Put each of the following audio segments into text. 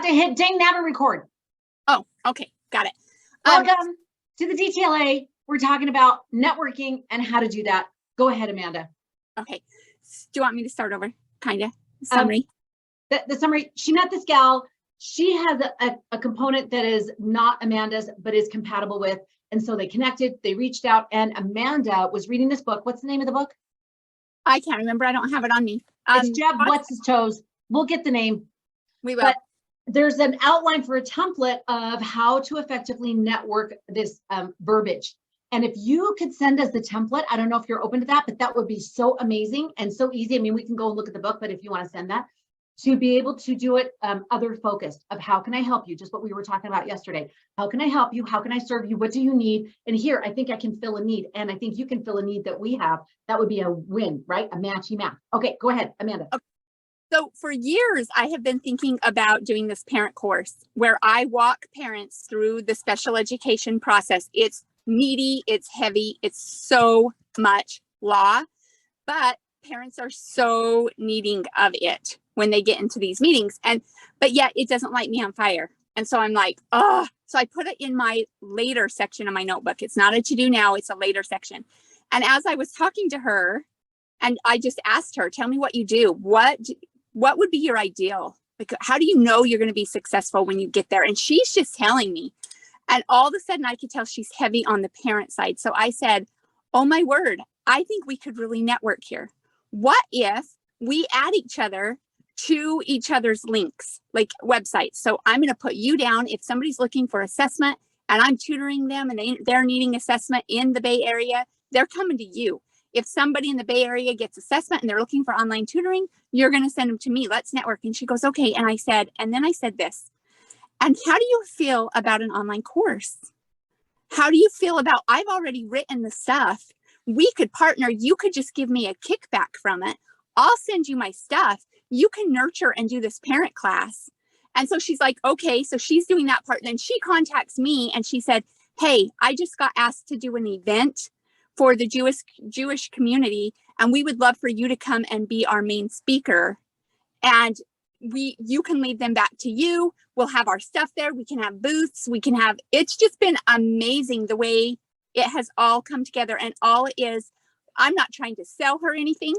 to hit ding now to record. Oh, okay. Got it. Welcome to the DTLA. We're talking about networking and how to do that. Go ahead, Amanda. Okay. Do you want me to start over? Kind of. Summary. The summary. She met this gal. She has a component that is not Amanda's, but is compatible with. And so they connected, they reached out, and Amanda was reading this book. What's the name of the book? I can't remember. I don't have it on me. It's Jeb What's His Toes. We'll get the name. We will. But there's an outline for a template of how to effectively network this verbiage. And if you could send us the template, I don't know if you're open to that, but that would be so amazing and so easy. I mean, we can go and look at the book, but if you want to send that, to be able to do it other focused of how can I help you? Just what we were talking about yesterday. How can I help you? How can I serve you? What do you need? And here, I think I can fill a need. And I think you can fill a need that we have. That would be a win, right? A matchy match. Okay, go ahead, Amanda. Okay. So for years, I have been thinking about doing this parent course where I walk parents through the special education process. It's meaty, it's heavy, it's so much law, but parents are so needing of it when they get into these meetings. But yet it doesn't light me on fire. And so I'm like, oh, so I put it in my later section of my notebook. It's not a to-do now, it's a later section. And as I was talking to her, and I just asked her, tell me what you do. What would be your ideal? Like, how do you know you're going to be successful when you get there? And she's just telling me. And all of a sudden I could tell she's heavy on the parent side. So I said, oh my word, I think we could really network here. What if we add each other to each other's links, like websites? So I'm going to put you down if somebody's looking for assessment and I'm tutoring them and they're needing assessment in the Bay Area, they're coming to you. If somebody in the Bay Area gets assessment and they're looking for online tutoring, you're going to send them to me. Let's network. And she goes, okay. And then I said this, and how do you feel about an online course? How do you feel about, I've already written the stuff. We could partner. You could just give me a kickback from it. I'll send you my stuff. You can nurture and do this parent class. And so she's like, okay, so she's doing that part. Then she contacts me and she said, hey, I just got asked to do an event for the Jewish community, and we would love for you to come and be our main speaker. And you can lead them back to you. We'll have our stuff there. We can have booths. It's just been amazing the way it has all come together. And all it is, I'm not trying to sell her anything.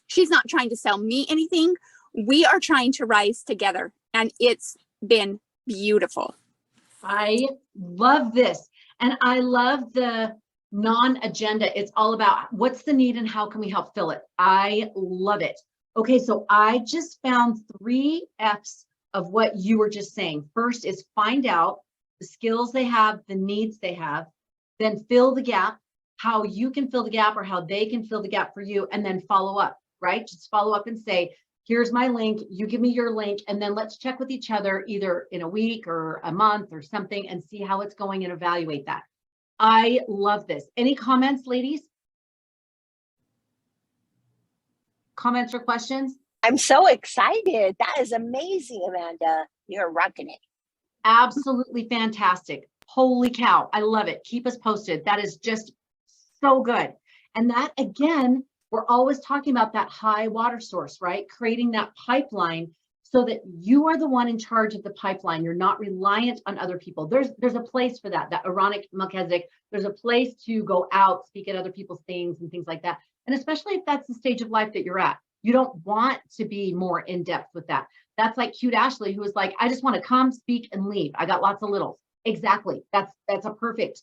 She's not trying to sell me anything. We are trying to rise together, and it's been beautiful. I love this. And I love the non-agenda. It's all about what's the need and how can we help fill it. I love it. Okay, so I just found 3 F's of what you were just saying. First is find out the skills they have, the needs they have, then fill the gap, how you can fill the gap or how they can fill the gap for you, and then follow up, right? Just follow up and say, here's my link, you give me your link, and then let's check with each other either in a week or a month or something and see how it's going and evaluate that. I love this. Any comments, ladies? Comments or questions? I'm so excited. That is amazing, Amanda. You're rocking it. Absolutely fantastic. Holy cow. I love it. Keep us posted. That is just so good. And that, again, we're always talking about that high water source, right? Creating that pipeline so that you are the one in charge of the pipeline. You're not reliant on other people. There's a place for that Aaronic Melchizedek. There's a place to go out, speak at other people's things and things like that. And especially if that's the stage of life that you're at, you don't want to be more in depth with that. That's like cute Ashley, who was like, I just want to come, speak, and leave. I got lots of littles. Exactly. That's a perfect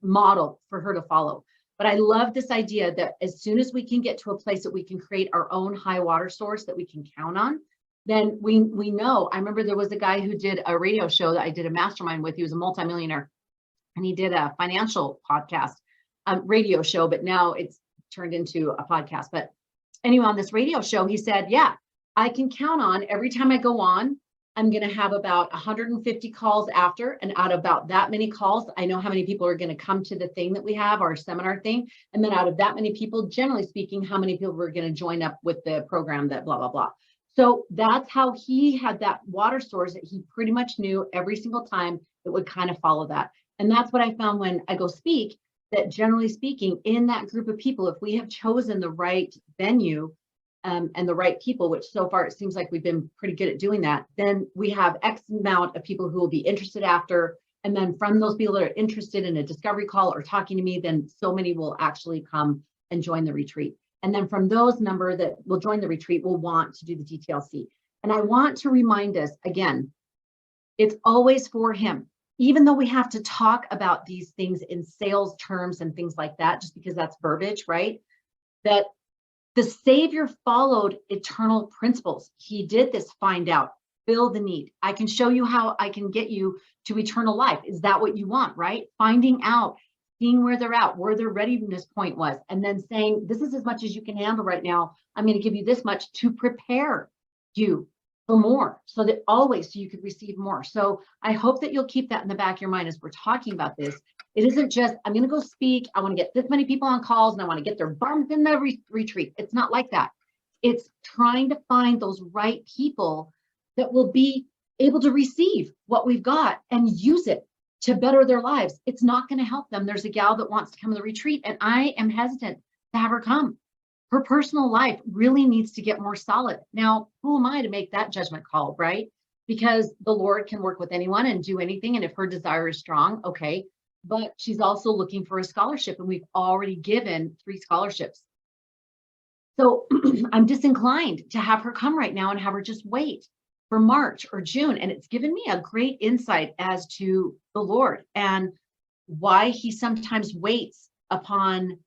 model for her to follow. But I love this idea that as soon as we can get to a place that we can create our own high water source that we can count on, then we know. I remember there was a guy who did a radio show that I did a mastermind with. He was a multimillionaire, and he did a financial podcast, radio show, but now it's turned into a podcast. But anyway, on this radio show, he said, yeah, I can count on every time I go on, I'm going to have about 150 calls after, and out of about that many calls, I know how many people are going to come to the thing that we have, our seminar thing. And then out of that many people, generally speaking, how many people are going to join up with the program that blah, blah, blah. So that's how he had that water source that he pretty much knew every single time it would kind of follow that. And that's what I found when I go speak, that generally speaking, in that group of people, if we have chosen the right venue, and the right people, which so far it seems like we've been pretty good at doing that, then we have X amount of people who will be interested after. And then from those people that are interested in a discovery call or talking to me, then so many will actually come and join the retreat. And then from those number that will join the retreat will want to do the DTLC. And I want to remind us again, it's always for him. Even though we have to talk about these things in sales terms and things like that, just because that's verbiage, right? That the Savior followed eternal principles. He did this, find out, fill the need. I can show you how I can get you to eternal life. Is that what you want, right? Finding out, seeing where they're at, where their readiness point was, and then saying, this is as much as you can handle right now. I'm going to give you this much to prepare you for more, so that always so you could receive more. So I hope that you'll keep that in the back of your mind as we're talking about this. It isn't just, I'm going to go speak, I want to get this many people on calls, and I want to get their bums in the retreat. It's not like that. It's trying to find those right people that will be able to receive what we've got and use it to better their lives. It's not going to help them. There's a gal that wants to come to the retreat, and I am hesitant to have her come. Her personal life really needs to get more solid. Now, who am I to make that judgment call, right? Because the Lord can work with anyone and do anything. And if her desire is strong, okay. But she's also looking for a scholarship, and we've already given 3 scholarships. So I'm disinclined to have her come right now and have her just wait for March or June. And it's given me a great insight as to the Lord and why he sometimes waits upon,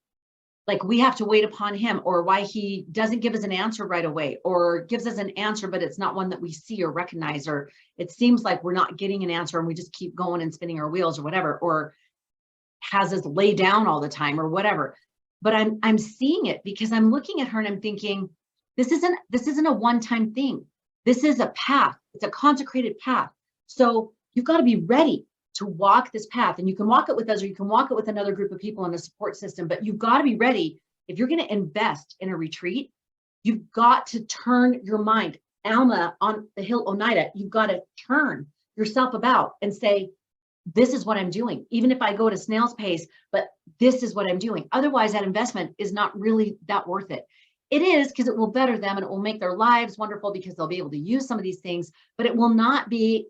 like we have to wait upon him, or why he doesn't give us an answer right away, or gives us an answer, but it's not one that we see or recognize, or it seems like we're not getting an answer and we just keep going and spinning our wheels or whatever, or has us lay down all the time or whatever. But I'm seeing it because I'm looking at her and I'm thinking, this isn't a one-time thing. This is a path. It's a consecrated path. So you've got to be ready to walk this path, and you can walk it with us, or you can walk it with another group of people in a support system, but you've got to be ready. If you're going to invest in a retreat, you've got to turn your mind. Alma on the hill Oneida, you've got to turn yourself about and say, this is what I'm doing, even if I go at a snail's pace, but this is what I'm doing. Otherwise, that investment is not really that worth it. It is, because it will better them and it will make their lives wonderful because they'll be able to use some of these things, but it will not be.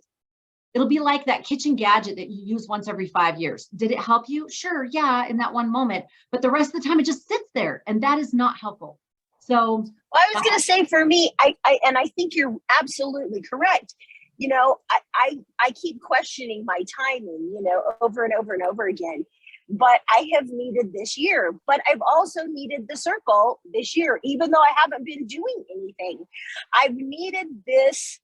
It'll be like that kitchen gadget that you use once every 5 years. Did it help you? Sure, yeah, in that one moment, but the rest of the time it just sits there, and that is not helpful. So well, I was going to say, for me, I think you're absolutely correct. You know, I keep questioning my timing, you know, over and over and over again. But I have needed this year, but I've also needed the circle this year, even though I haven't been doing anything. I've needed this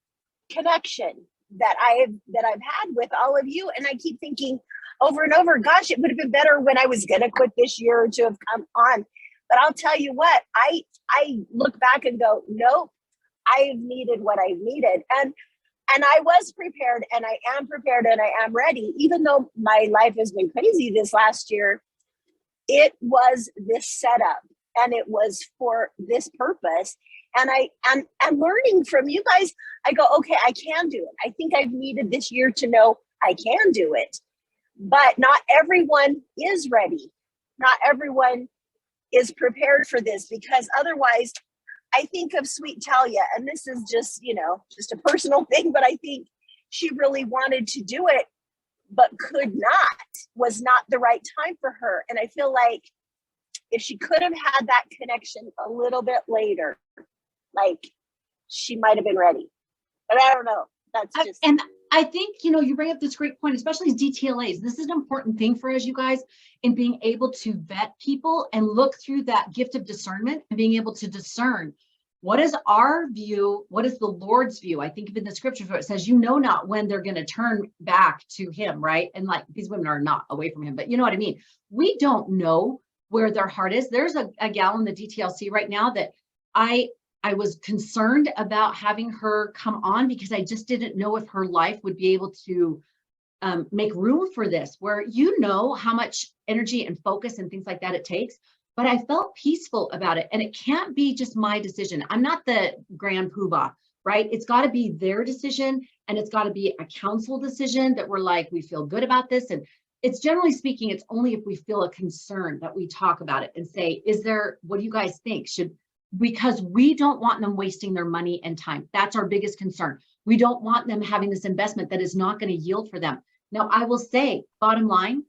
connection that I've had with all of you. And I keep thinking over and over, gosh, it would have been better when I was going to quit this year to have come on. But I'll tell you what, I look back and go, nope, I've needed what I've needed. And I was prepared, and I am prepared, and I am ready. Even though my life has been crazy this last year, it was this setup, and it was for this purpose. And I'm learning from you guys. I go, okay, I can do it. I think I've needed this year to know I can do it. But not everyone is ready. Not everyone is prepared for this, because otherwise, I think of Sweet Talia, and this is just, you know, just a personal thing, but I think she really wanted to do it, but could not, was not the right time for her. And I feel like if she could have had that connection a little bit later, like, she might have been ready. But I don't know. That's just. And I think, you know, you bring up this great point, especially as DTLAs. This is an important thing for us, you guys, in being able to vet people and look through that gift of discernment and being able to discern what is our view, what is the Lord's view. I think in the scriptures where it says, you know not when they're going to turn back to him, right? And like, these women are not away from him, but you know what I mean? We don't know where their heart is. There's a gal in the DTLC right now that I was concerned about having her come on, because I just didn't know if her life would be able to make room for this, where you know how much energy and focus and things like that it takes. But I felt peaceful about it. And it can't be just my decision. I'm not the grand poobah, right? It's got to be their decision, and it's got to be a council decision that we're like, we feel good about this. And it's generally speaking, it's only if we feel a concern that we talk about it and say, what do you guys think? because we don't want them wasting their money and time. That's our biggest concern. We don't want them having this investment that is not going to yield for them. Now, I will say, bottom line,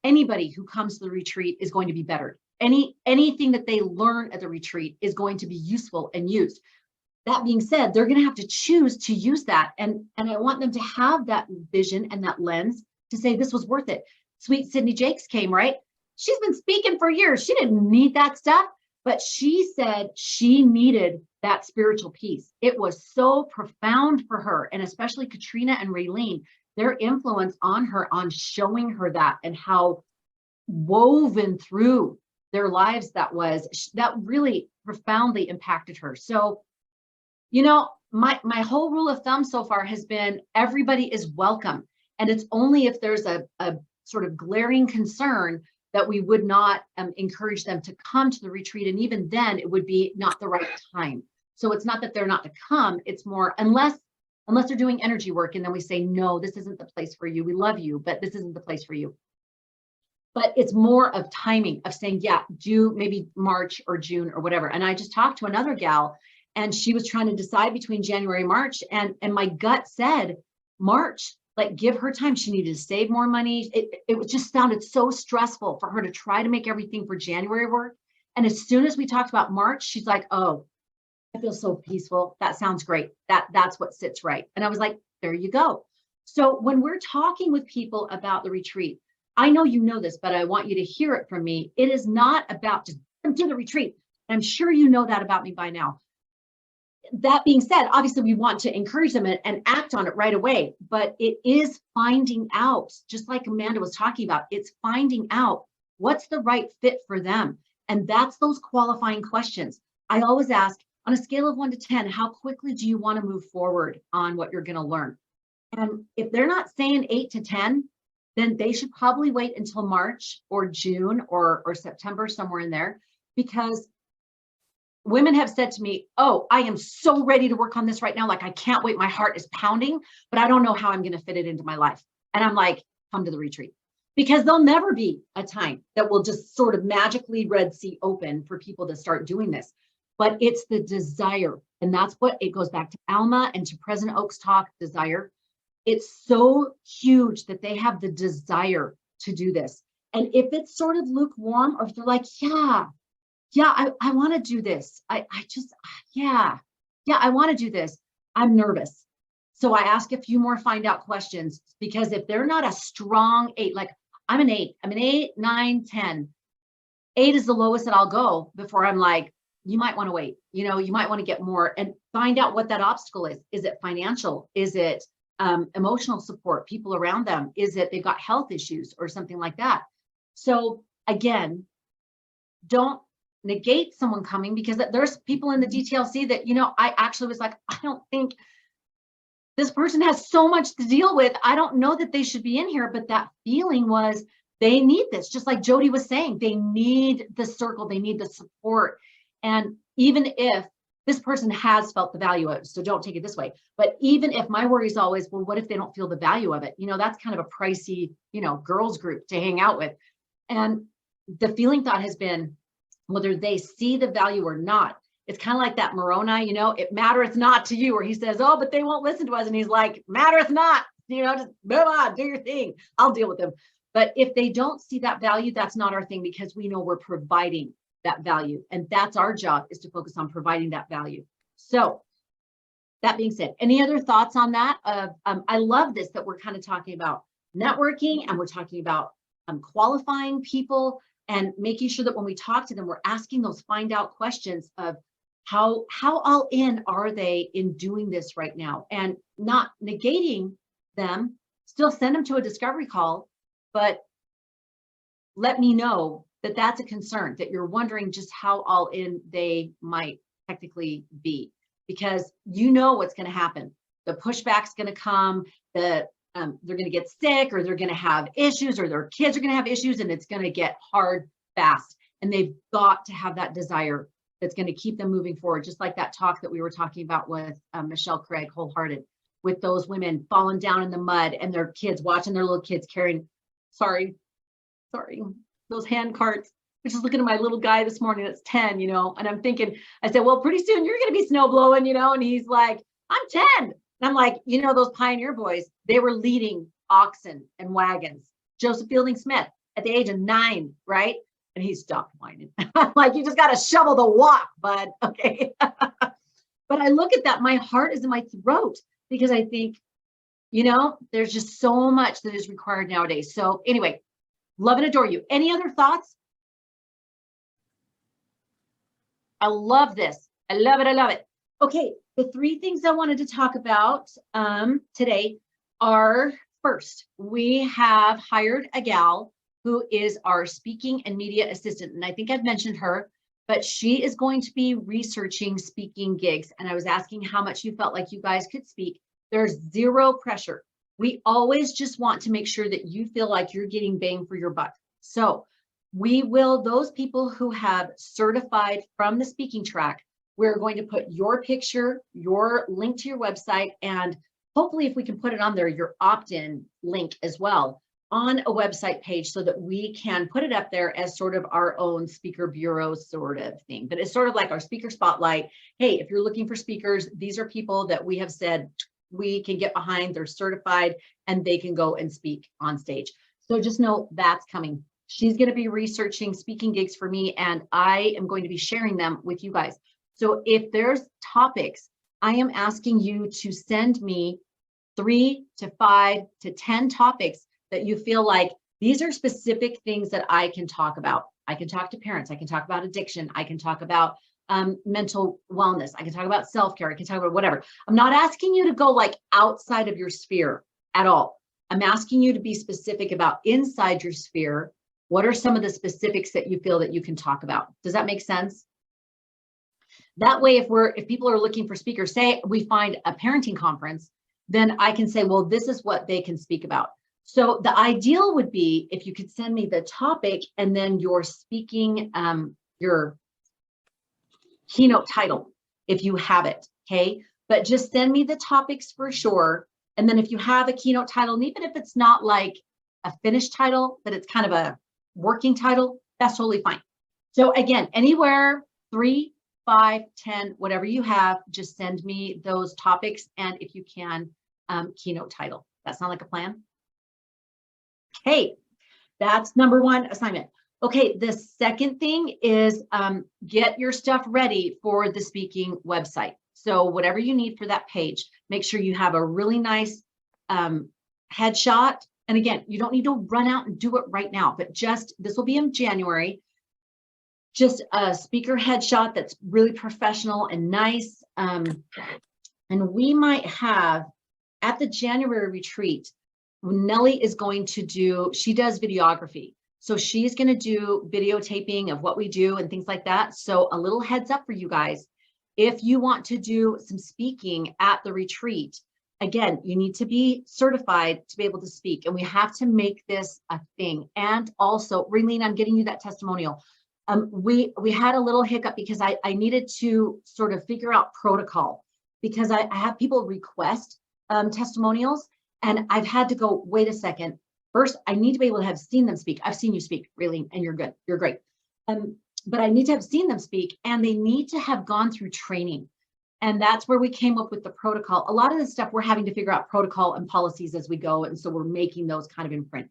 anybody who comes to the retreat is going to be better. Anything that they learn at the retreat is going to be useful and used. That being said, they're going to have to choose to use that. And I want them to have that vision and that lens to say, this was worth it. Sweet Sydney Jakes came, right? She's been speaking for years. She didn't need that stuff, but she said she needed that spiritual piece. It was so profound for her, and especially Katrina and Raylene, their influence on her, on showing her that, and how woven through their lives that was, that really profoundly impacted her. So, you know, my whole rule of thumb so far has been everybody is welcome. And it's only if there's a sort of glaring concern that we would not encourage them to come to the retreat. And even then it would be not the right time. So it's not that they're not to come, it's more unless they're doing energy work. And then we say, no, this isn't the place for you. We love you, but this isn't the place for you. But it's more of timing, of saying, yeah, do maybe March or June or whatever. And I just talked to another gal and she was trying to decide between January and March. And my gut said March, like give her time. She needed to save more money. It just sounded so stressful for her to try to make everything for January work. And as soon as we talked about March, she's like, oh, I feel so peaceful. That sounds great. That's what sits right. And I was like, there you go. So when we're talking with people about the retreat, I know you know this, but I want you to hear it from me. It is not about just do the retreat. I'm sure you know that about me by now. That being said, obviously we want to encourage them and act on it right away, but it is finding out, just like Amanda was talking about, it's finding out what's the right fit for them. And that's those qualifying questions. I always ask, on a scale of 1 to 10, how quickly do you want to move forward on what you're going to learn? And if they're not saying 8 to 10, then they should probably wait until March or June or September, somewhere in there, because women have said to me, oh, I am so ready to work on this right now. Like, I can't wait. My heart is pounding, but I don't know how I'm going to fit it into my life. And I'm like, come to the retreat, because there'll never be a time that will just sort of magically Red Sea open for people to start doing this. But it's the desire. And that's what it goes back to Alma and to President Oak's talk, desire. It's so huge that they have the desire to do this. And if it's sort of lukewarm, or if they're like, yeah, I want to do this. I want to do this. I'm nervous. So I ask a few more find out questions, because if they're not a strong 8, like I'm an 8, 9, 10. 8 is the lowest that I'll go before I'm like, you might want to wait. You know, you might want to get more and find out what that obstacle is. Is it financial? Is it emotional support, people around them? Is it they've got health issues or something like that? So again, don't negate someone coming, because there's people in the DTLC that, you know, I actually was like, I don't think this person has so much to deal with. I don't know that they should be in here. But that feeling was they need this, just like Jody was saying, they need the circle, they need the support. And even if this person has felt the value of it, so don't take it this way, but even if my worry is always, well, what if they don't feel the value of it? You know, that's kind of a pricey, you know, girls group to hang out with. And the feeling thought has been, whether they see the value or not, it's kind of like that Moroni, you know, it mattereth not to you, where he says, oh, but they won't listen to us. And he's like, mattereth not, you know, just move on, do your thing. I'll deal with them. But if they don't see that value, that's not our thing, because we know we're providing that value. And that's our job, is to focus on providing that value. So that being said, any other thoughts on that? I love this, that we're kind of talking about networking, and we're talking about qualifying people, and making sure that when we talk to them, we're asking those find out questions of how all in are they in doing this right now, and not negating them. Still send them to a discovery call, but let me know that that's a concern, that you're wondering just how all in they might technically be, because you know what's going to happen. The pushback's going to come, they're going to get sick, or they're going to have issues, or their kids are going to have issues, and it's going to get hard fast. And they've got to have that desire that's going to keep them moving forward. Just like that talk that we were talking about with Michelle Craig, Wholehearted, with those women falling down in the mud and their kids, watching their little kids carrying, sorry, those hand carts. was just looking at my little guy this morning that's 10, and I'm thinking, I said, well, pretty soon you're going to be snow blowing, and he's like, I'm 10. And I'm like, those pioneer boys, they were leading oxen and wagons. Joseph Fielding Smith at the age of 9, right? And he stopped whining. I'm like, you just got to shovel the walk, bud. Okay. But I look at that, my heart is in my throat because I think, there's just so much that is required nowadays. So anyway, love and adore you. Any other thoughts? I love this. I love it. I love it. Okay. The 3 things I wanted to talk about today are, first, we have hired a gal who is our speaking and media assistant. And I think I've mentioned her, but she is going to be researching speaking gigs. And I was asking how much you felt like you guys could speak. There's zero pressure. We always just want to make sure that you feel like you're getting bang for your buck. So we will, those people who have certified from the speaking track, we're going to put your picture, your link to your website, and hopefully if we can put it on there, your opt-in link as well on a website page so that we can put it up there as sort of our own speaker bureau sort of thing. But it's sort of like our speaker spotlight. Hey, if you're looking for speakers, these are people that we have said we can get behind, they're certified, and they can go and speak on stage. So just know that's coming. She's going to be researching speaking gigs for me, and I am going to be sharing them with you guys. So if there's topics, I am asking you to send me 3 to 5 to 10 topics that you feel like these are specific things that I can talk about. I can talk to parents. I can talk about addiction. I can talk about mental wellness. I can talk about self-care. I can talk about whatever. I'm not asking you to go like outside of your sphere at all. I'm asking you to be specific about inside your sphere. What are some of the specifics that you feel that you can talk about? Does that make sense? That way, if people are looking for speakers, say we find a parenting conference, then I can say, well, this is what they can speak about. So the ideal would be if you could send me the topic and then your speaking, your keynote title, if you have it, okay? But just send me the topics for sure. And then if you have a keynote title, and even if it's not like a finished title, but it's kind of a working title, that's totally fine. So again, anywhere 3, 5, 10, whatever you have, just send me those topics. And if you can, keynote title. That sound like a plan? Okay, that's number 1 assignment. Okay, the second thing is get your stuff ready for the speaking website. So whatever you need for that page, make sure you have a really nice headshot. And again, you don't need to run out and do it right now, but just, this will be in January, just a speaker headshot that's really professional and nice. And we might have, at the January retreat, Nellie is going to do, she does videography. So she's going to do videotaping of what we do and things like that. So a little heads up for you guys. If you want to do some speaking at the retreat, again, you need to be certified to be able to speak. And we have to make this a thing. And also, Raylene, I'm getting you that testimonial. We had a little hiccup because I needed to sort of figure out protocol because I have people request testimonials. And I've had to go, wait a second. First, I need to be able to have seen them speak. I've seen you speak, really, and you're good. You're great. But I need to have seen them speak, and they need to have gone through training. And that's where we came up with the protocol. A lot of this stuff, we're having to figure out protocol and policies as we go. And so we're making those kind of in print.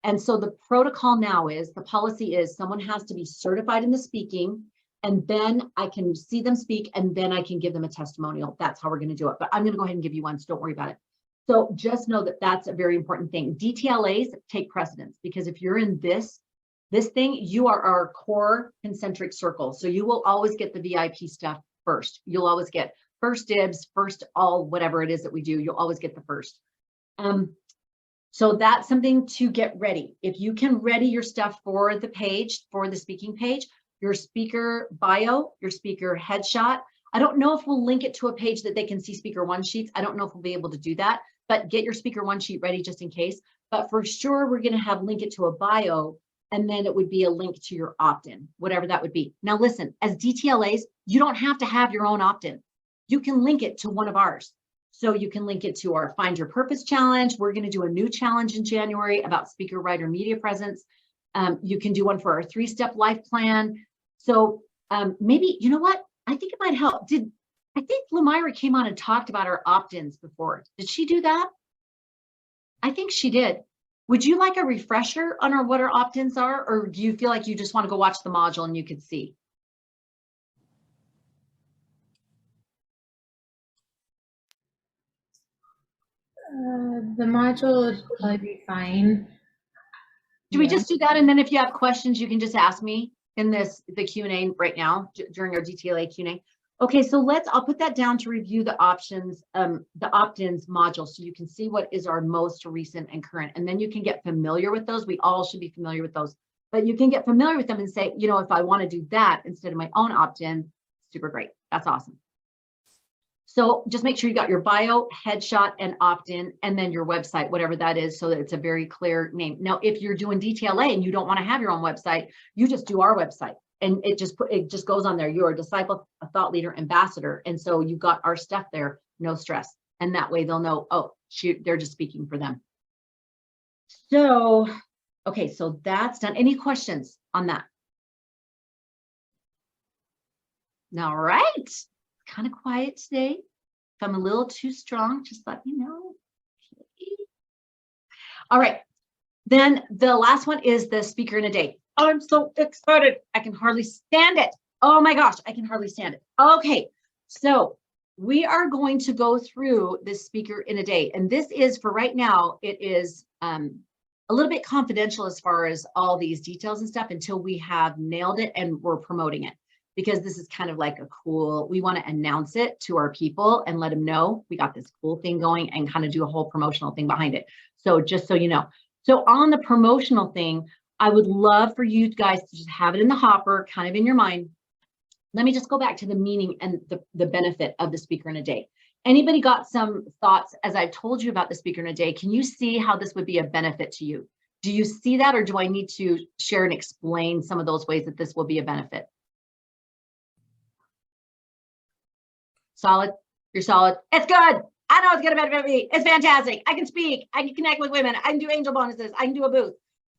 And so the protocol now is, the policy is someone has to be certified in the speaking, and then I can see them speak, and then I can give them a testimonial. That's how we're going to do it. But I'm going to go ahead and give you one, so don't worry about it. So just know that that's a very important thing. DTLAs take precedence, because if you're in this thing, you are our core concentric circle. So you will always get the VIP stuff first. You'll always get first dibs, first all, whatever it is that we do, you'll always get the first. So that's something to get ready. If you can ready your stuff for the page, for the speaking page, your speaker bio, your speaker headshot. I don't know if we'll link it to a page that they can see speaker one sheets. I don't know if we'll be able to do that, but get your speaker one sheet ready just in case. But for sure, we're going to have link it to a bio, and then it would be a link to your opt-in, whatever that would be. Now, listen, as DTLAs, you don't have to have your own opt-in. You can link it to one of ours. So you can link it to our Find Your Purpose challenge. We're going to do a new challenge in January about speaker, writer, media presence. You can do one for our 3-step life plan. So maybe, you know what? I think it might help. I think Lamira came on and talked about our opt-ins before. Did she do that? I think she did. Would you like a refresher on what our opt-ins are, or do you feel like you just want to go watch the module and you could see? The module would probably be fine. Do we just do that? And then if you have questions, you can just ask me in the Q&A right now during our DTLA Q&A. Okay, so I'll put that down to review the options, the opt-ins module, so you can see what is our most recent and current, and then you can get familiar with those. We all should be familiar with those, but you can get familiar with them and say, you know, if I want to do that instead of my own opt-in, super great. That's awesome. So just make sure you got your bio, headshot, and opt-in, and then your website, whatever that is, so that it's a very clear name. Now, if you're doing DTLA and you don't want to have your own website, you just do our website, and it just goes on there. You're a disciple, a thought leader, ambassador, and so you got our stuff there, no stress. And that way they'll know, oh, shoot, they're just speaking for them. So, okay, so that's done. Any questions on that? All right. Kind of quiet today. If I'm a little too strong, just let me know. Okay. All right. Then the last one is the speaker in a day. I'm so excited. I can hardly stand it. Oh my gosh, I can hardly stand it. Okay. So we are going to go through this speaker in a day. And this is, for right now, it is a little bit confidential as far as all these details and stuff until we have nailed it and we're promoting it. Because this is kind of like we want to announce it to our people and let them know we got this cool thing going and kind of do a whole promotional thing behind it. So just so you know. So on the promotional thing, I would love for you guys to just have it in the hopper, kind of in your mind. Let me just go back to the meaning and the benefit of the speaker in a day. Anybody got some thoughts as I told you about the speaker in a day? Can you see how this would be a benefit to you? Do you see that, or do I need to share and explain some of those ways that this will be a benefit? Solid. You're solid. It's good. I know it's going to benefit me. It's fantastic. I can speak. I can connect with women. I can do angel bonuses. I can do a booth.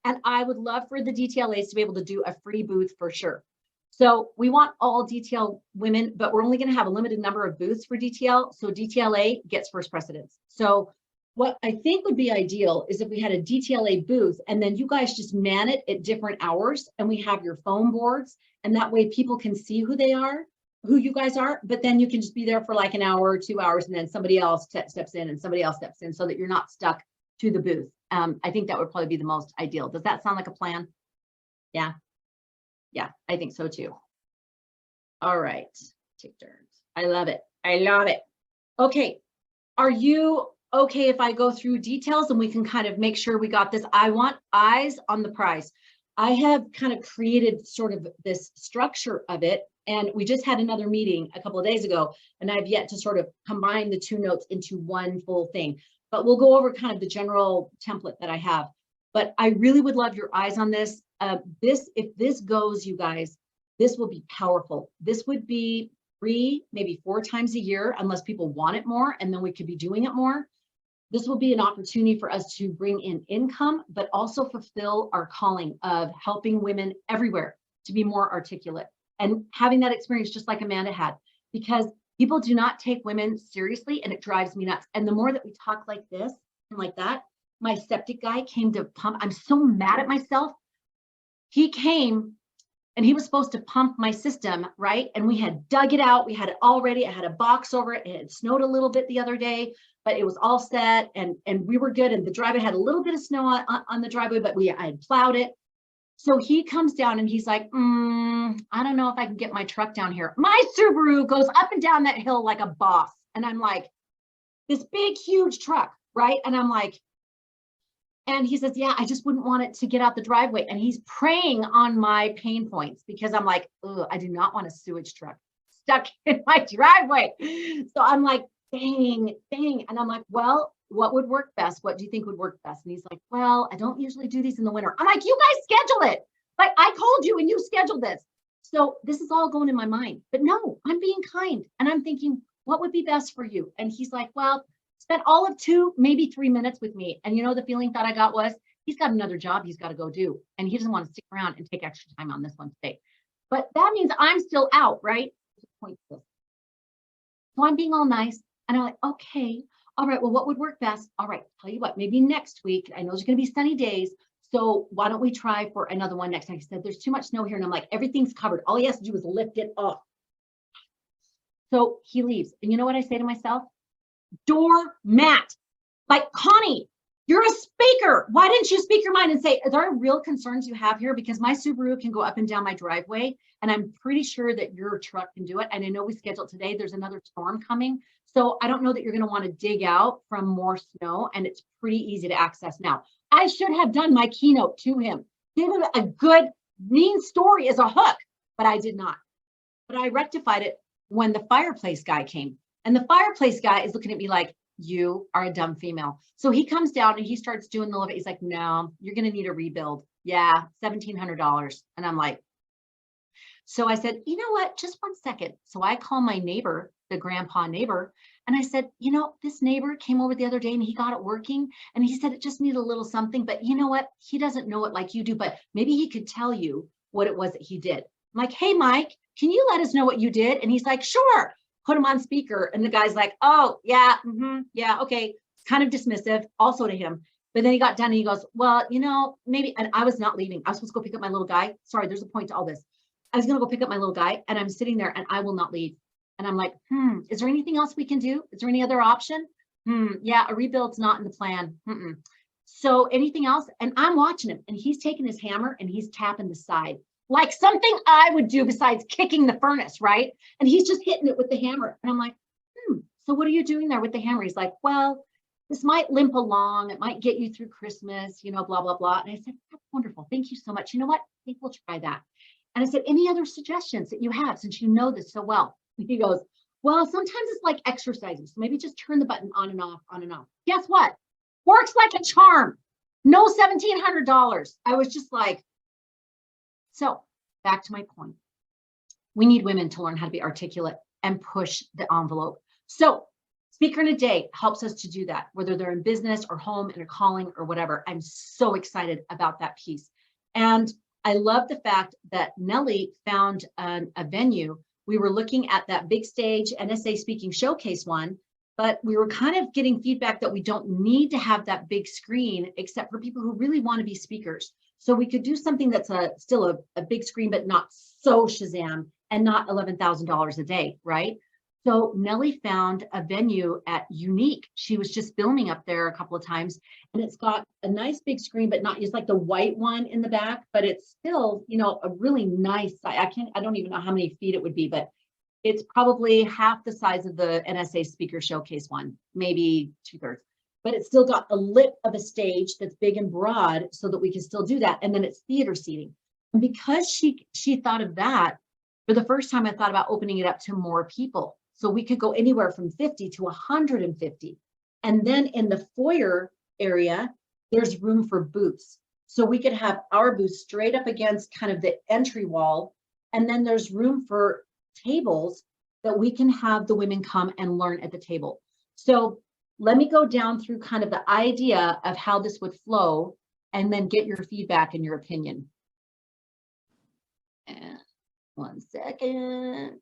And I would love for the DTLAs to be able to do a free booth for sure. So we want all DTL women, but we're only going to have a limited number of booths for DTL. So DTLA gets first precedence. So what I think would be ideal is if we had a DTLA booth and then you guys just man it at different hours and we have your phone boards, and that way people can see who they are, who you guys are, but then you can just be there for like an hour or 2 hours, and then somebody else steps in and somebody else steps in so that you're not stuck to the booth. I think that would probably be the most ideal. Does that sound like a plan? Yeah. Yeah, I think so too. All right, take turns. I love it. I love it. Okay, are you okay if I go through details and we can kind of make sure we got this? I want eyes on the prize. I have kind of created sort of this structure of it, and we just had another meeting a couple of days ago, and I've yet to sort of combine the two notes into one full thing. But we'll go over kind of the general template that I have. But I really would love your eyes on this. If this goes, you guys, this will be powerful. This would be 3, maybe 4 times a year, unless people want it more, and then we could be doing it more. This will be an opportunity for us to bring in income, but also fulfill our calling of helping women everywhere to be more articulate and having that experience just like Amanda had, because people do not take women seriously, and it drives me nuts. And the more that we talk like this and like that, my septic guy came to pump. I'm so mad at myself. He came and he was supposed to pump my system, right? And we had dug it out. We had it all ready. I had a box over it. It had snowed a little bit the other day, but it was all set, and we were good. And the driveway had a little bit of snow on the driveway, but I had plowed it. So he comes down and he's like, I don't know if I can get my truck down here. My Subaru goes up and down that hill like a boss. And I'm like, this big, huge truck, right? And I'm like, and he says, yeah, I just wouldn't want it to get out the driveway. And he's preying on my pain points, because I'm like, oh, I do not want a sewage truck stuck in my driveway. So I'm like, dang. And I'm like, well, what would work best? What do you think would work best? And he's like, well, I don't usually do these in the winter. I'm like, you guys schedule it. Like, I told you and you scheduled this. So this is all going in my mind. But no, I'm being kind. And I'm thinking, what would be best for you? And he's like, well, spent all of 2, maybe 3 minutes with me. And you know, the feeling that I got was, he's got another job he's got to go do. And he doesn't want to stick around and take extra time on this one today. But that means I'm still out, right? So I'm being all nice. And I'm like, okay, all right, well, what would work best? All right, tell you what, maybe next week. I know there's going to be sunny days. So why don't we try for another one next time? He said, there's too much snow here. And I'm like, everything's covered. All he has to do is lift it up. So he leaves. And you know what I say to myself? Doormat. Like, Connie, you're a speaker. Why didn't you speak your mind and say, are there real concerns you have here? Because my Subaru can go up and down my driveway. And I'm pretty sure that your truck can do it. And I know we scheduled today. There's another storm coming. So I don't know that you're going to want to dig out from more snow. And it's pretty easy to access now. I should have done my keynote to him. Give him a good, mean story as a hook, but I did not. But I rectified it when the fireplace guy came. And the fireplace guy is looking at me like, you are a dumb female. So he comes down and he starts doing the lift. He's like, no, you're going to need a rebuild. Yeah, $1,700. And I'm like, so I said, you know what, just 1 second. So I call my neighbor, the grandpa neighbor, and I said, you know, this neighbor came over the other day and he got it working. And he said it just needed a little something, but you know what? He doesn't know it like you do, but maybe he could tell you what it was that he did. I'm like, hey, Mike, can you let us know what you did? And he's like, sure. Put him on speaker. And the guy's like, oh, yeah, yeah, okay. Kind of dismissive also to him. But then he got done and he goes, well, you know, maybe, and I was not leaving. I was supposed to go pick up my little guy. Sorry, there's a point to all this. I was going to go pick up my little guy and I'm sitting there and I will not leave. And I'm like, is there anything else we can do? Is there any other option? Yeah, a rebuild's not in the plan. So anything else? And I'm watching him and he's taking his hammer and he's tapping the side. Like something I would do besides kicking the furnace, right? And he's just hitting it with the hammer. And I'm like, so what are you doing there with the hammer? He's like, well, this might limp along. It might get you through Christmas, you know, blah, blah, blah. And I said, that's wonderful. Thank you so much. You know what? I think we'll try that. And I said, any other suggestions that you have since you know this so well? And he goes, well, sometimes it's like exercising. So maybe just turn the button on and off, on and off. Guess what? Works like a charm. No $1,700. I was just like, so back to my point. We need women to learn how to be articulate and push the envelope. So Speaker in a Day helps us to do that, whether they're in business or home and a calling or whatever. I'm so excited about that piece. And I love the fact that Nellie found a venue. We were looking at that big stage NSA speaking showcase one, but we were kind of getting feedback that we don't need to have that big screen except for people who really want to be speakers. So we could do something that's still a big screen, but not so Shazam and not $11,000 a day, right? So Nellie found a venue at Unique. She was just filming up there a couple of times and it's got a nice big screen, but not just like the white one in the back, but it's still, you know, a really nice, I don't even know how many feet it would be, but it's probably half the size of the NSA speaker showcase one, maybe 2/3. But it's still got a lip of a stage that's big and broad so that we can still do that. And then it's theater seating. And because she thought of that, for the first time, I thought about opening it up to more people. So we could go anywhere from 50 to 150. And then in the foyer area, there's room for booths. So we could have our booth straight up against kind of the entry wall. And then there's room for tables that we can have the women come and learn at the table. So let me go down through kind of the idea of how this would flow and then get your feedback and your opinion. And 1 second.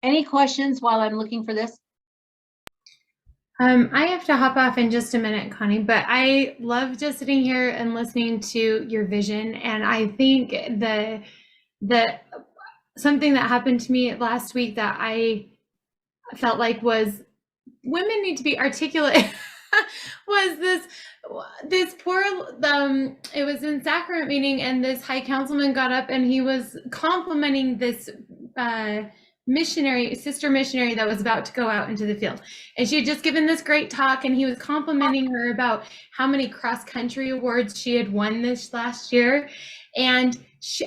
Any questions while I'm looking for this? I have to hop off in just a minute, Connie, but I love just sitting here and listening to your vision. And I think the something that happened to me last week that I felt like was women need to be articulate was this poor it was in sacrament meeting and this high councilman got up and he was complimenting this sister missionary that was about to go out into the field. And she had just given this great talk and he was complimenting her about how many cross-country awards she had won this last year. And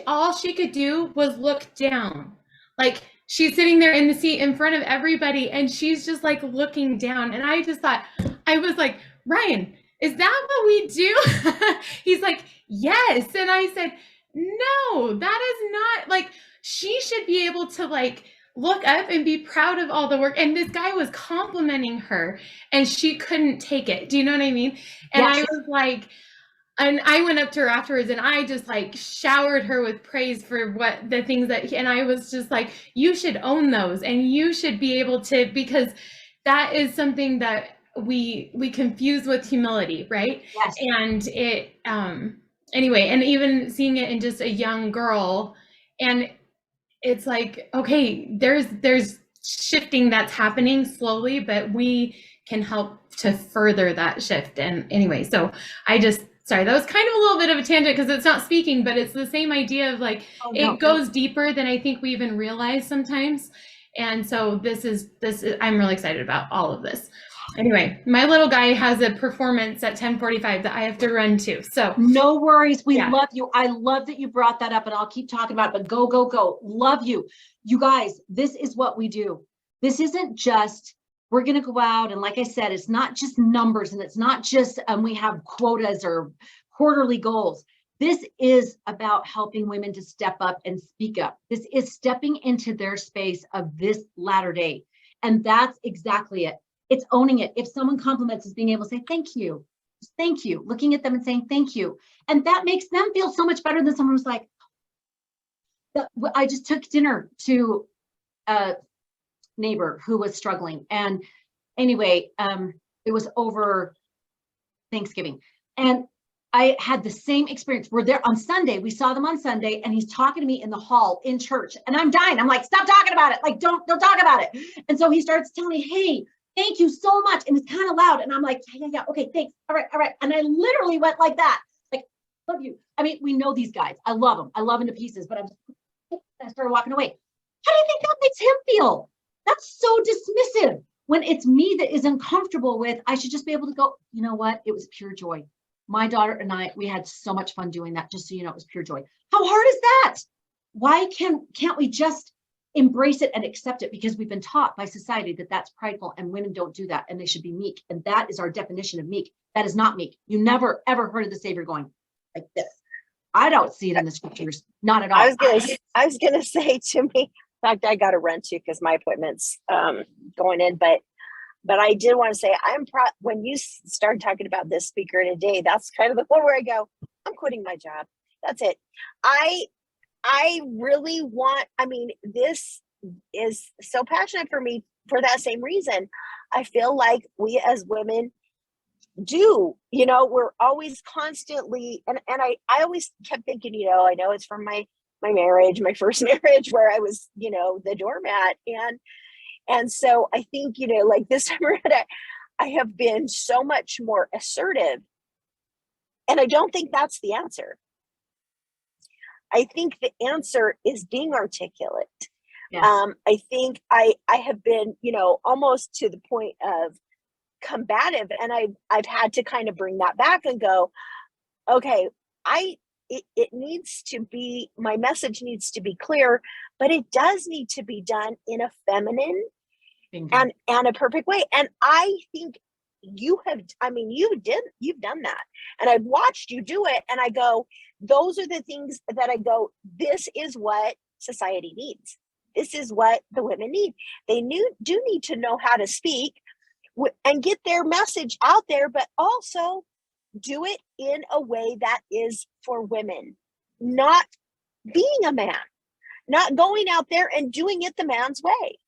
all she could do was look down. Like she's sitting there in the seat in front of everybody and she's just like looking down. And I just thought, I was like, Ryan, is that what we do? He's like, yes. And I said, no, that is not, like, she should be able to like look up and be proud of all the work. And this guy was complimenting her and she couldn't take it. Do you know what I mean? And I Yes. was like, and I went up to her afterwards and I just like showered her with praise for what the things that, and I was just like, you should own those and you should be able to, because that is something that we confuse with humility, right? Yes. And it, anyway, and even seeing it in just a young girl, and it's like, okay, there's shifting that's happening slowly, but we can help to further that shift. And anyway, so sorry, that was kind of a little bit of a tangent because it's not speaking, but it's the same idea of like, it goes deeper than I think we even realize sometimes. And so this is, I'm really excited about all of this. Anyway, my little guy has a performance at 10:45 that I have to run to. So no worries. We love you. I love that you brought that up, and I'll keep talking about it, but go, go, go. Love you. You guys, this is what we do. This isn't just, we're going to go out. And like I said, it's not just numbers, and it's not just, we have quotas or quarterly goals. This is about helping women to step up and speak up. This is stepping into their space of this latter day. And that's exactly it. It's owning it. If someone compliments us, being able to say, thank you, looking at them and saying, thank you. And that makes them feel so much better than someone who's like, I just took dinner to a neighbor who was struggling. And anyway, it was over Thanksgiving. And I had the same experience. We're there on Sunday. We saw them on Sunday, and he's talking to me in the hall in church, and I'm dying. I'm like, stop talking about it. Like, don't talk about it. And so he starts telling me, hey, thank you so much. And it's kind of loud. And I'm like, yeah. Okay, thanks. All right. And I literally went like that. Like, love you. I mean, we know these guys. I love them. I love them to pieces, but I started walking away. How do you think that makes him feel? That's so dismissive. When it's me that is uncomfortable with, I should just be able to go, you know what? It was pure joy. My daughter and I, we had so much fun doing that. Just so you know, it was pure joy. How hard is that? Why can't we just embrace it and accept it? Because we've been taught by society that that's prideful, and women don't do that, and they should be meek. And that is our definition of meek. That is not meek. You never ever heard of the Savior going like this. I don't see it in the scriptures, not at all. I was gonna say, to me, in fact, I got to run too because my appointment's going in, but I did want to say, I'm proud when you started talking about this speaker today. That's kind of the one where I go, I'm quitting my job. That's it. I really want, this is so passionate for me for that same reason. I feel like we as women do, we're always constantly, and I always kept thinking, I know it's from my marriage, my first marriage, where I was, the doormat. And so I think, like this time around, I have been so much more assertive. And I don't think that's the answer. I think the answer is being articulate. Yes. I think I have been, almost to the point of combative, and I've had to kind of bring that back and go, okay, it needs to be, my message needs to be clear, but it does need to be done in a feminine and a perfect way. And I think you've done that. And I've watched you do it. And I go, those are the things that I go, this is what society needs. This is what the women need. They do need to know how to speak and get their message out there, but also do it in a way that is for women, not being a man, not going out there and doing it the man's way.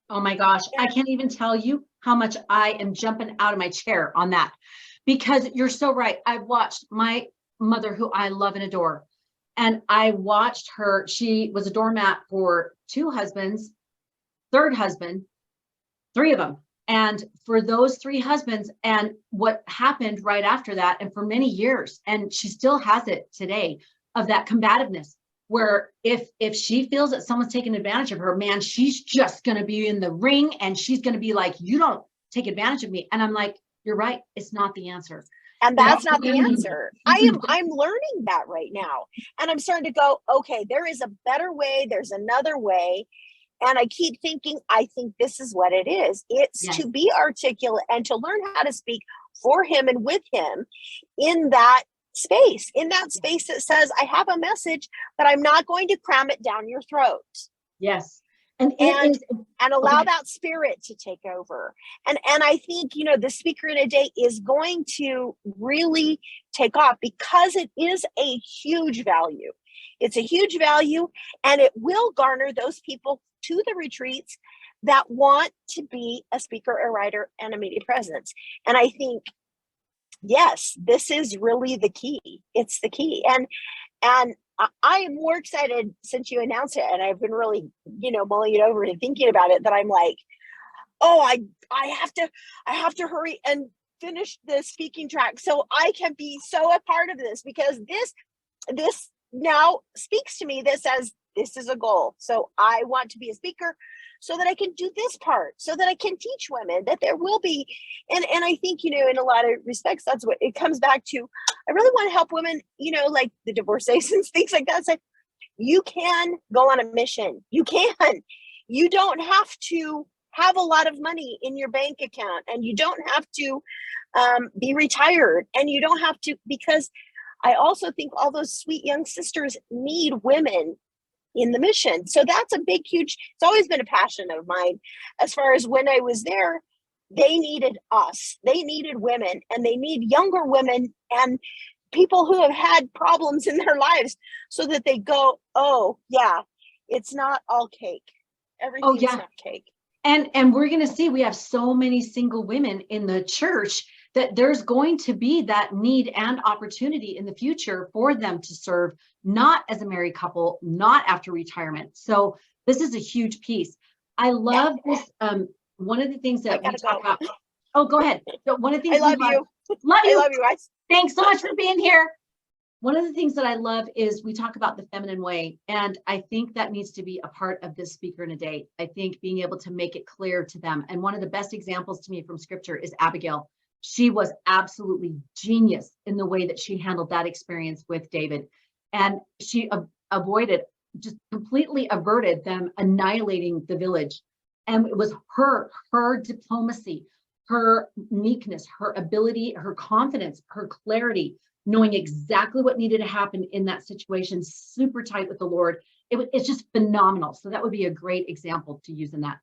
Oh my gosh, I can't even tell you how much I am jumping out of my chair on that, because you're so right. I've watched my mother, who I love and adore, and I watched her. She was a doormat for 2 husbands, 3rd husband, 3 of them. And for those 3 husbands, and what happened right after that, and for many years, and she still has it today, of that combativeness, where if she feels that someone's taking advantage of her, man, she's just going to be in the ring, and she's going to be like, you don't take advantage of me. And I'm like, you're right. It's not the answer. And that's not the answer. I'm learning that right now. And I'm starting to go, okay, there is a better way. There's another way. And I keep thinking, I think this is what it is. It's to be articulate and to learn how to speak for him and with him in that space that says, I have a message, but I'm not going to cram it down your throat. Yes. And it is, and allow okay. that spirit to take over. And I think, the speaker in a day is going to really take off because it is a huge value. It's a huge value, and it will garner those people to the retreats that want to be a speaker, a writer, and a media presence. And I think, yes, this is really the key. It's the key. And I am more excited since you announced it, and I've been really, mulling it over and thinking about it, that I'm like, oh, I have to hurry and finish the speaking track so I can be so a part of this, because this now speaks to me that says this is a goal. So I want to be a speaker so that I can do this part, so that I can teach women that there will be, and I think, in a lot of respects, that's what it comes back to. I really want to help women, like the divorcees and things like that. Say, you can go on a mission. You don't have to have a lot of money in your bank account, and you don't have to be retired, and you don't have to, because I also think all those sweet young sisters need women in the mission. So that's a big, huge, it's always been a passion of mine. As far as when I was there, they needed us. They needed women, and they need younger women and people who have had problems in their lives, so that they go, oh yeah, it's not all cake. Everything's not cake. And we're going to see, we have so many single women in the church that there's going to be that need and opportunity in the future for them to serve, not as a married couple, not after retirement. So this is a huge piece. I love this. One of the things that we talk about. Oh, go ahead. So one of the things I love you. Love you. I love you guys. Thanks so much for being here. One of the things that I love is we talk about the feminine way. And I think that needs to be a part of this speaker in a day. I think being able to make it clear to them. And one of the best examples to me from scripture is Abigail. She was absolutely genius in the way that she handled that experience with David. And she avoided, just completely averted them annihilating the village. And it was her diplomacy, her meekness, her ability, her confidence, her clarity, knowing exactly what needed to happen in that situation, super tight with the Lord. It's just phenomenal. So that would be a great example to use in that.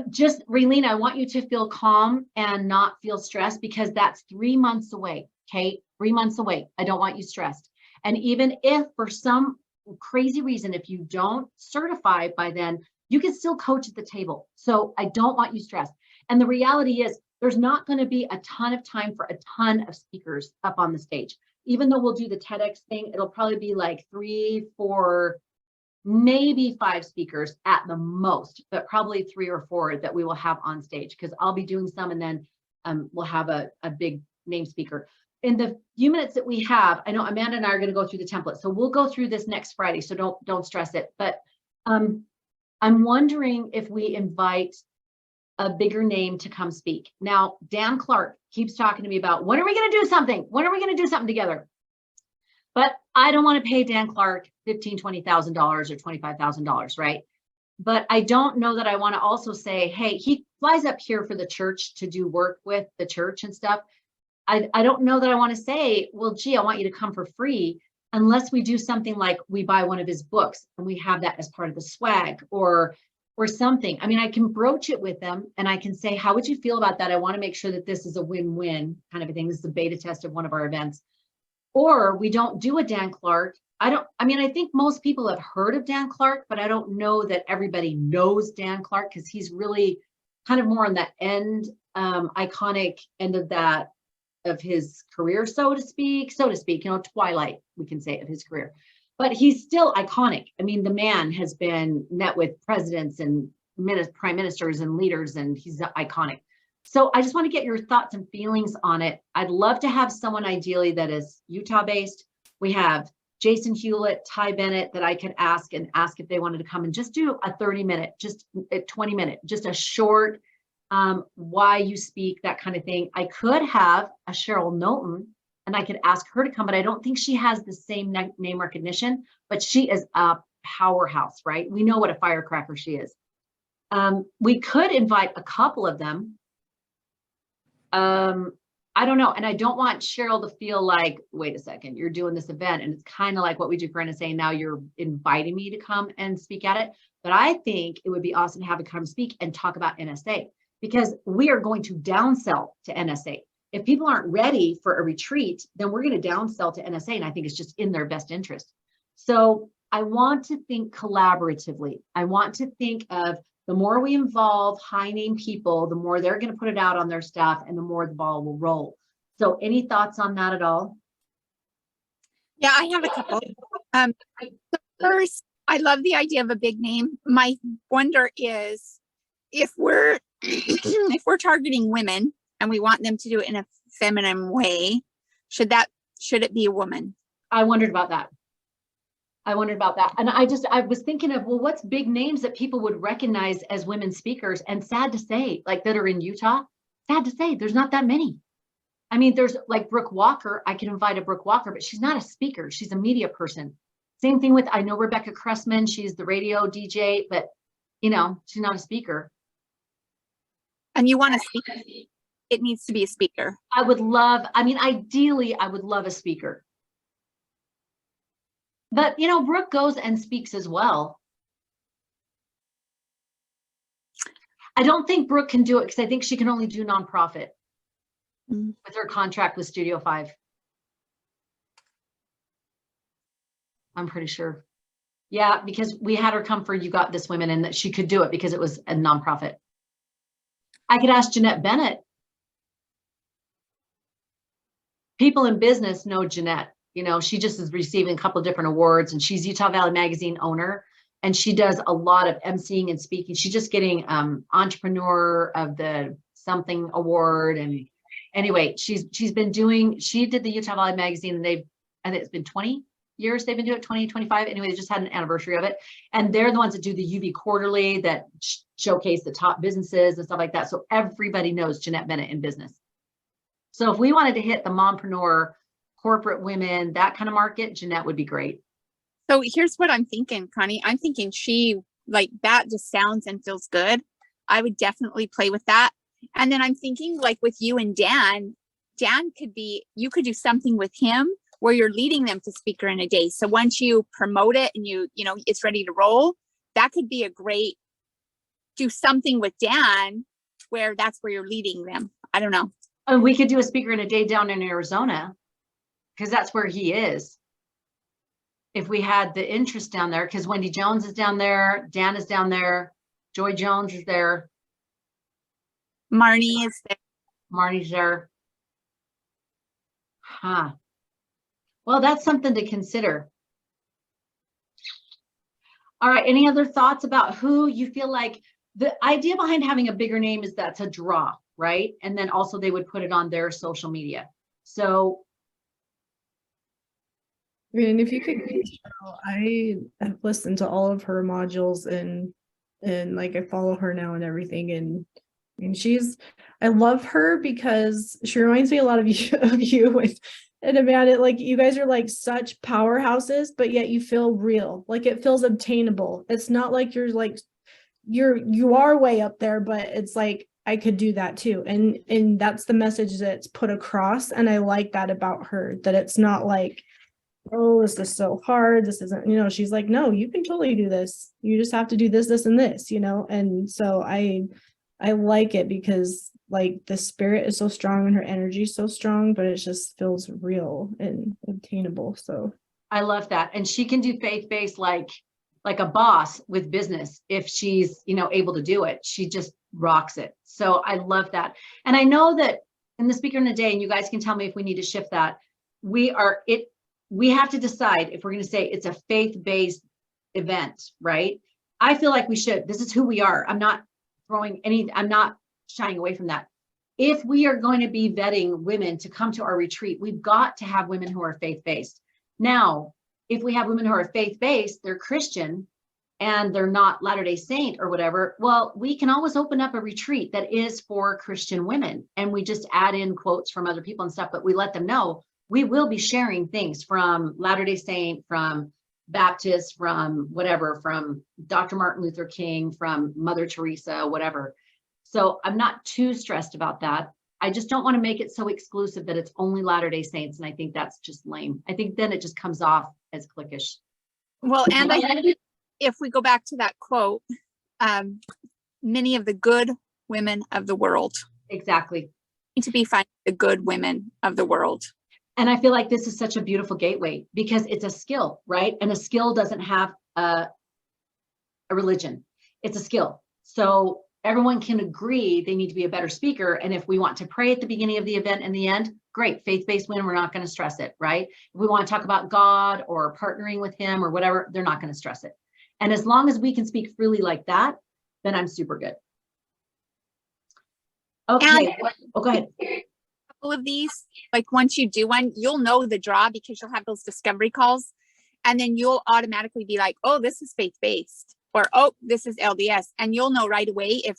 Just Raylene, I want you to feel calm and not feel stressed, because that's 3 months away. Okay, 3 months away. I don't want you stressed. And even if for some crazy reason, if you don't certify by then, you can still coach at the table. So I don't want you stressed. And the reality is, there's not going to be a ton of time for a ton of speakers up on the stage. Even though we'll do the TEDx thing, it'll probably be like 3, 4, maybe 5 speakers at the most, but probably 3 or 4 that we will have on stage, because I'll be doing some, and then we'll have a big name speaker. In the few minutes that we have, I know Amanda and I are going to go through the template, so we'll go through this next Friday, so don't stress it. But I'm wondering if we invite a bigger name to come speak. Now, Dan Clark keeps talking to me about, when are we going to do something? When are we going to do something together? But I don't want to pay Dan Clark $15,000, $20,000 or $25,000, right? But I don't know that I want to also say, hey, he flies up here for the church to do work with the church and stuff. I don't know that I want to say, well, gee, I want you to come for free, unless we do something like we buy one of his books and we have that as part of the swag, or something. I mean, I can broach it with them, and I can say, how would you feel about that? I want to make sure that this is a win-win kind of a thing. This is a beta test of one of our events. Or we don't do a Dan Clark. I think most people have heard of Dan Clark, but I don't know that everybody knows Dan Clark, because he's really kind of more on the end, iconic end of his career, so to speak, twilight, we can say, of his career. But he's still iconic. I mean, the man has been met with presidents and prime ministers and leaders, and he's iconic. So I just want to get your thoughts and feelings on it. I'd love to have someone ideally that is Utah-based. We have Jason Hewlett, Ty Bennett, that I could ask if they wanted to come and just do a 30-minute, just a 20-minute, just a short, why you speak, that kind of thing. I could have a Cheryl Knowlton, and I could ask her to come, but I don't think she has the same name recognition, but she is a powerhouse, right? We know what a firecracker she is. We could invite a couple of them. I don't know. And I don't want Cheryl to feel like, wait a second, you're doing this event, and it's kind of like what we do for NSA. Now you're inviting me to come and speak at it. But I think it would be awesome to have him come speak and talk about NSA, because we are going to downsell to NSA. If people aren't ready for a retreat, then we're going to downsell to NSA. And I think it's just in their best interest. So I want to think collaboratively. I want to think of the more we involve high name people, the more they're going to put it out on their staff and the more the ball will roll. So any thoughts on that at all? Yeah, I have a couple. So first, I love the idea of a big name. My wonder is if we're if we're targeting women and we want them to do it in a feminine way, should it be a woman? I wondered about that. And I was thinking of, well, what's big names that people would recognize as women speakers? And sad to say, like that are in Utah, sad to say, there's not that many. I mean, there's like Brooke Walker. I can invite a Brooke Walker, but she's not a speaker. She's a media person. Same thing with, I know Rebecca Cressman. She's the radio DJ, but you know, she's not a speaker. And you want to speak, it needs to be a speaker. Ideally, I would love a speaker. But, you know, Brooke goes and speaks as well. I don't think Brooke can do it because I think she can only do nonprofit with her contract with Studio 5. I'm pretty sure. Yeah, because we had her come for You Got This Women and that she could do it because it was a nonprofit. I could ask Jeanette Bennett. People in business know Jeanette. You know, she just is receiving a couple of different awards and she's Utah Valley Magazine owner and she does a lot of emceeing and speaking. She's just getting Entrepreneur of the something award. And anyway, she did the Utah Valley Magazine and I think it's been 20 years they've been doing it, 20, 25. Anyway, they just had an anniversary of it. And they're the ones that do the UV Quarterly that showcase the top businesses and stuff like that. So everybody knows Jeanette Bennett in business. So if we wanted to hit the mompreneur, corporate women, that kind of market, Jeanette would be great. So here's what I'm thinking, Connie. I'm thinking she, like, that just sounds and feels good. I would definitely play with that. And then I'm thinking, like, with you and Dan you could do something with him where you're leading them to speaker in a day. So once you promote it and you know, it's ready to roll, that could be a great, do something with Dan where that's where you're leading them. I don't know. And we could do a speaker in a day down in Arizona, because that's where he is. If we had the interest down there, because Wendy Jones is down there, Dan is down there, Joy Jones is there. Marnie is there. Marnie's there. Huh. Well, that's something to consider. All right, any other thoughts about who you feel like, the idea behind having a bigger name is that's a draw, right? And then also they would put it on their social media. So I mean, if you could, I have listened to all of her modules and like I follow her now and everything, and I love her because she reminds me a lot of you and Amanda. Like, you guys are like such powerhouses, but yet you feel real. Like, it feels obtainable. It's not like you are way up there, but it's like, I could do that too. And that's the message that's put across. And I like that about her, that it's not like, oh, this is so hard, this isn't, you know, she's like, no, you can totally do this. You just have to do this, this, and this, you know? And so I like it because like the spirit is so strong and her energy is so strong, but it just feels real and obtainable. So I love that. And she can do faith-based like a boss with business. If she's, you know, able to do it, she just rocks it. So I love that. And I know that in the speaker in the day, and you guys can tell me if we need to shift that, we have to decide if we're going to say it's a faith-based event, right? I feel like we should. This is who we are. I'm not shying away from that. If we are going to be vetting women to come to our retreat, we've got to have women who are faith-based. Now, if we have women who are faith-based, they're Christian and they're not Latter-day Saint or whatever, well, we can always open up a retreat that is for Christian women. And we just add in quotes from other people and stuff, but we let them know we will be sharing things from Latter-day Saint, from Baptist, from whatever, from Dr. Martin Luther King, from Mother Teresa, whatever. So I'm not too stressed about that. I just don't want to make it so exclusive that it's only Latter-day Saints. And I think that's just lame. I think then it just comes off as cliquish. Well, and if we go back to that quote, many of the good women of the world Exactly. need to be finding the good women of the world. And I feel like this is such a beautiful gateway because it's a skill, right? And a skill doesn't have a religion. It's a skill. So everyone can agree they need to be a better speaker. And if we want to pray at the beginning of the event and the end, great, faith-based women, we're not going to stress it, right? If we want to talk about God or partnering with him or whatever, they're not going to stress it. And as long as we can speak freely like that, then I'm super good. Okay. Go ahead. Couple of these, like once you do one, you'll know the draw because you'll have those discovery calls. And then you'll automatically be like, oh, this is faith-based, or oh, this is LDS. And you'll know right away if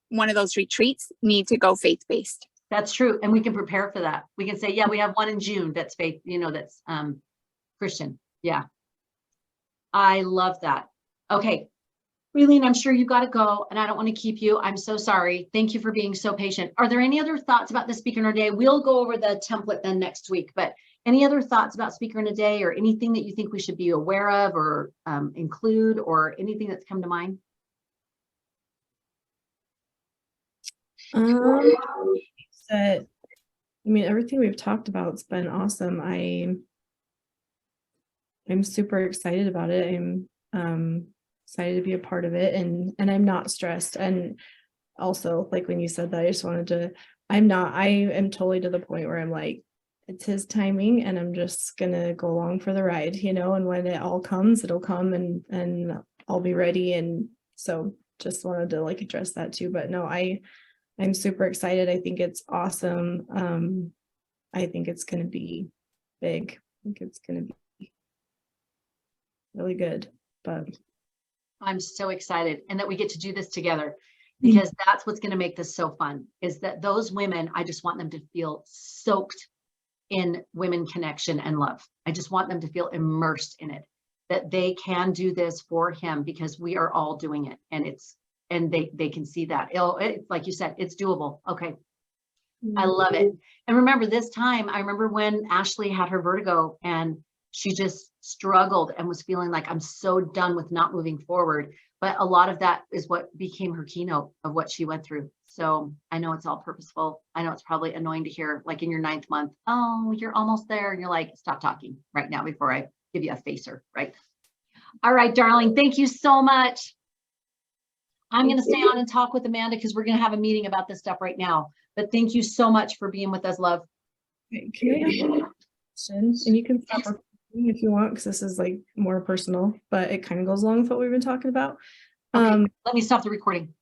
one of those retreats need to go faith-based. That's true. And we can prepare for that. We can say, yeah, we have one in June that's faith, that's Christian. Yeah. I love that. Okay. Raylene, I'm sure you've got to go and I don't want to keep you. I'm so sorry. Thank you for being so patient. Are there any other thoughts about the speaker in a day? We'll go over the template then next week, but any other thoughts about speaker in a day or anything that you think we should be aware of or include or anything that's come to mind? That, I mean, everything we've talked about has been awesome. I'm super excited about it. I'm excited to be a part of it, and I'm not stressed. And also, like when you said that, I just wanted to, I am totally to the point where I'm like, it's his timing and I'm just gonna go along for the ride, and when it all comes, it'll come and I'll be ready. And so just wanted to like address that too. But no, I'm super excited. I think it's awesome. I think it's gonna be big. I think it's gonna be really good. But I'm so excited and that we get to do this together because that's what's going to make this so fun is that those women, I just want them to feel soaked in women connection and love. I just want them to feel immersed in it, that they can do this for him because we are all doing it. And they can see that. Like you said, it's doable. Okay. I love it. And remember this time, I remember when Ashley had her vertigo and she just struggled and was feeling like I'm so done with not moving forward. But a lot of that is what became her keynote of what she went through. So I know it's all purposeful. I know it's probably annoying to hear like in your 9th month, oh, you're almost there. And you're like, stop talking right now before I give you a facer, right? All right, darling. Thank you so much. I'm going to stay on and talk with Amanda because we're going to have a meeting about this stuff right now. But thank you so much for being with us, love. can I ask a question? And you can stop if you want, because this is like more personal, but it kind of goes along with what we've been talking about. Okay, let me stop the recording.